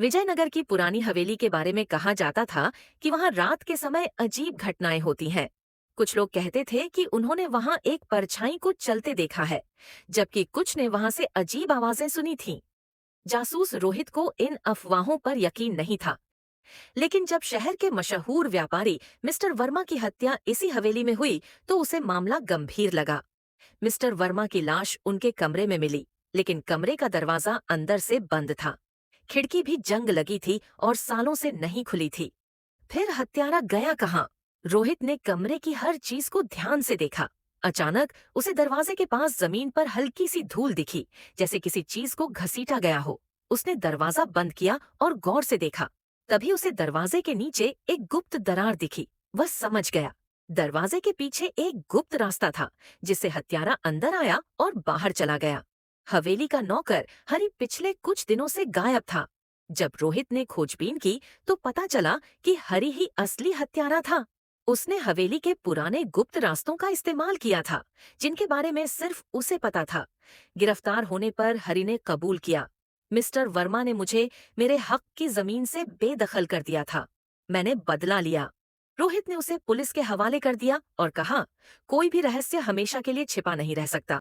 विजयनगर की पुरानी हवेली के बारे में कहा जाता था कि वहां रात के समय अजीब घटनाएं होती हैं। कुछ लोग कहते थे कि उन्होंने वहां एक परछाई को चलते देखा है, जबकि कुछ ने वहां से अजीब आवाजें सुनी थीं। जासूस रोहित को इन अफवाहों पर यकीन नहीं था, लेकिन जब शहर के मशहूर व्यापारी मिस्टर वर्मा की हत्या इसी हवेली में हुई, तो उसे मामला गंभीर लगा। मिस्टर वर्मा की लाश उनके कमरे में मिली, लेकिन कमरे का दरवाजा अंदर से बंद था। खिड़की भी जंग लगी थी और सालों से नहीं खुली थी। फिर हत्यारा गया कहाँ? रोहित ने कमरे की हर चीज को ध्यान से देखा। अचानक उसे दरवाजे के पास जमीन पर हल्की सी धूल दिखी, जैसे किसी चीज को घसीटा गया हो। उसने दरवाजा बंद किया और गौर से देखा। तभी उसे दरवाजे के नीचे एक गुप्त दरार दिखी। वह समझ गया, दरवाजे के पीछे एक गुप्त रास्ता था, जिससे हत्यारा अंदर आया और बाहर चला गया। हवेली का नौकर हरी पिछले कुछ दिनों से गायब था। जब रोहित ने खोजबीन की, तो पता चला कि हरी ही असली हत्यारा था। उसने हवेली के पुराने गुप्त रास्तों का इस्तेमाल किया था, जिनके बारे में सिर्फ उसे पता था। गिरफ्तार होने पर हरी ने कबूल किया, मिस्टर वर्मा ने मुझे मेरे हक की जमीन से बेदखल कर दिया था। मैंने बदला लिया। रोहित ने उसे पुलिस के हवाले कर दिया और कहा, कोई भी रहस्य हमेशा के लिए छिपा नहीं रह सकता।